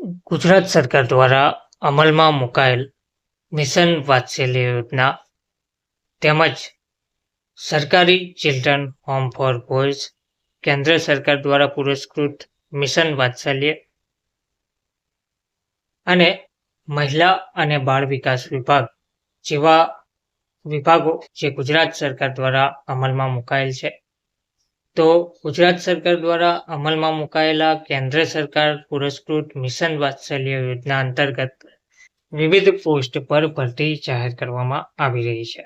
ગુજરાત સરકાર દ્વારા અમલમાં મુકાયેલ મિશન વાત્સલ્ય યોજના તેમજ સરકારી ચિલ્ડ્રન હોમ ફોર બોયઝ કેન્દ્ર સરકાર દ્વારા પુરસ્કૃત મિશન વાત્સલ્ય અને મહિલા અને બાળ વિકાસ વિભાગ જેવા વિભાગો જે ગુજરાત સરકાર દ્વારા અમલમાં મુકાયેલ છે. તો ગુજરાત સરકાર દ્વારા અમલમાં મુકાયેલા કેન્દ્ર સરકાર પુરસ્કૃત મિશન વાત્સલ્ય યોજના અંતર્ગત વિવિધ પોસ્ટ પર ભરતી જાહેર કરવામાં આવી રહી છે.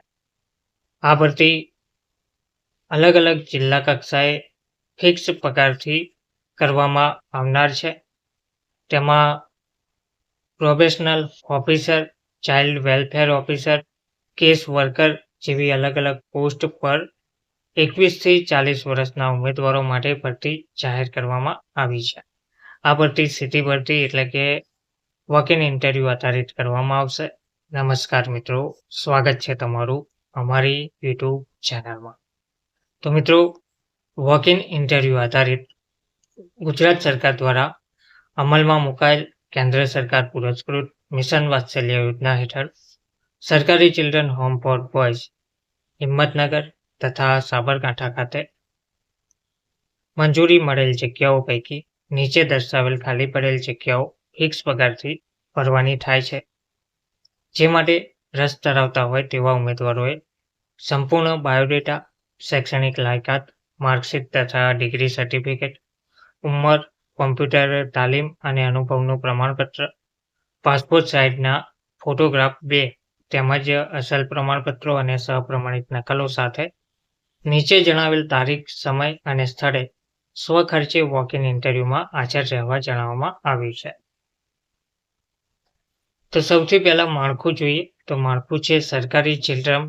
આ ભરતી અલગ અલગ જિલ્લા કક્ષાએ ફિક્સ પગારથી કરવામાં આવનાર છે. તેમાં probational officer, child welfare officer, case worker જેવી અલગ અલગ પોસ્ટ પર 21 થી 40 વર્ષના ઉમેદવારો માટે ભરતી જાહેર કરવામાં આવી છે. આ ભરતી સીધી ભરતી એટલે કે વોક ઇન ઇન્ટરવ્યૂ આધારિત કરવામાં આવશે. નમસ્કાર મિત્રો, સ્વાગત છે તમારું અમારી યુટ્યુબ ચેનલમાં. તો મિત્રો, વોક ઇન ઇન્ટરવ્યૂ આધારિત ગુજરાત સરકાર દ્વારા અમલમાં મુકાયેલ કેન્દ્ર સરકાર પુરસ્કૃત મિશન વાત્સલ્ય યોજના હેઠળ સરકારી children home for boys Himmatnagar તથા સાબરકાંઠા ખાતે મંજૂરી મળેલ જગ્યાઓ પૈકી નીચે દર્શાવેલ ખાલી પડેલ જગ્યાઓ ફિક્સ પગારથી ભરવાની થાય છે. જે માટે રસ ધરાવતા હોય તેવા ઉમેદવારોએ સંપૂર્ણ બાયોડેટા, શૈક્ષણિક લાયકાત, માર્કશીટ તથા ડિગ્રી સર્ટિફિકેટ, ઉંમર, કોમ્પ્યુટર તાલીમ અને અનુભવનું પ્રમાણપત્ર, પાસપોર્ટ સાઇઝના ફોટોગ્રાફ 2 તેમજ અસલ પ્રમાણપત્રો અને સહપ્રમાણિત નકલો સાથે નીચે જણાવેલ તારીખ, સમય અને સ્થળે સ્વખર્ચે વોક ઇન ઇન્ટરવ્યુમાં હાજર રહેવા જણાવવામાં આવ્યું છે. તો સૌથી પહેલા માળખું જોઈએ તો માળખું છે સરકારી children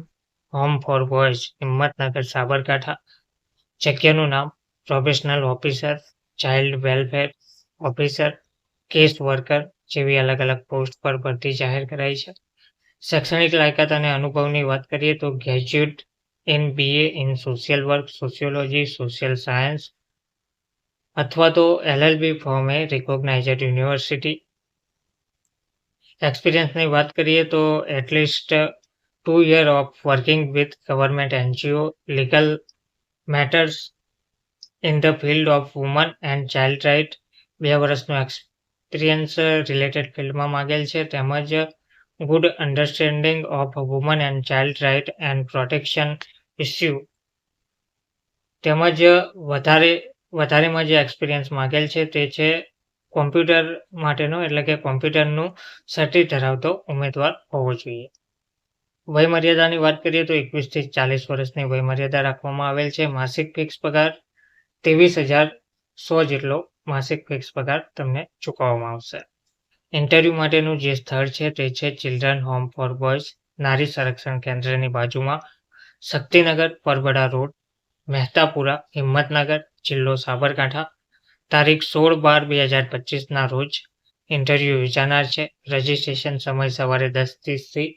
home for boys Himmatnagar Sabarkantha. જગ્યાનું નામ probational officer, child welfare officer, case worker જેવી અલગ અલગ પોસ્ટ પર ભરતી જાહેર કરાઈ છે. શૈક્ષણિક લાયકાત અને અનુભવની વાત કરીએ તો graduate in BA in social work, sociology, social science અથવા તો LLB from a recognised university. એક્સપિરિયન્સની વાત કરીએ તો at least 2 years of working with government NGO, legal matters in the field of woman and child right. 2 વર્ષનો experience related ફિલ્ડમાં માંગેલ છે. તેમજ good understanding of woman and child right and protection issue. તેમજ વધારેમાં જે એક્સપિરિયન્સ માંગેલ છે તે છે કોમ્પ્યુટર માટેનો, એટલે કે કોમ્પ્યુટરનું સર્ટિ ધરાવતો ઉમેદવાર હોવો જોઈએ. વયમર્યાદાની વાત કરીએ તો 21 થી 40 વર્ષની વયમર્યાદા રાખવામાં આવેલ છે. માસિક ફિક્સ પગાર 23,100 જેટલો માસિક ફિક્સ પગાર તમને ચૂકવવામાં આવશે. ઇન્ટરવ્યૂ માટેનું જે સ્થળ છે તે છે ચિલ્ડ્રન હોમ ફોર બોયઝ નારી સંરક્ષણ કેન્દ્રની બાજુમાં, શક્તિનગર પરબડા રોડ, મહેતાપુરા, હિંમતનગર, જિલ્લો સાબરકાંઠા. તારીખ 16/12/2025 રોજ ઇન્ટરવ્યૂ યોજાનાર છે. રજિસ્ટ્રેશન સમય સવારે 10:30 થી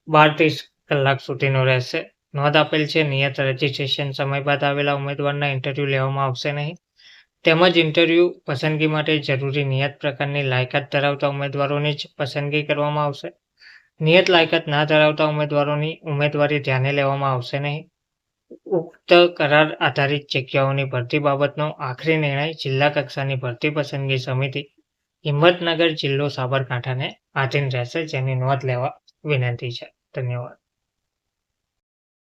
12:30 કલાક સુધીનો રહેશે. નોંધ આપેલ છે, નિયત રજિસ્ટ્રેશન સમય બાદ આવેલા ઉમેદવારના ઇન્ટરવ્યૂ લેવામાં આવશે નહીં. તેમજ ઇન્ટરવ્યૂ પસંદગી માટે જરૂરી નિયત પ્રકારની લાયકાત ધરાવતા ઉમેદવારોની જ પસંદગી કરવામાં આવશે. નિયત લાયકાત ના ધરાવતા ઉમેદવારોની ઉમેદવારી ધ્યાને લેવામાં આવશે નહીં. ઉક્ત કરાર આધારિત જગ્યાઓની ભરતી બાબતનો આખરી નિર્ણય જિલ્લા કક્ષાની ભરતી પસંદગી સમિતિ હિંમતનગર, જિલ્લો સાબરકાંઠાને આધીન રહેશે, જેની નોંધ લેવા વિનંતી છે. ધન્યવાદ.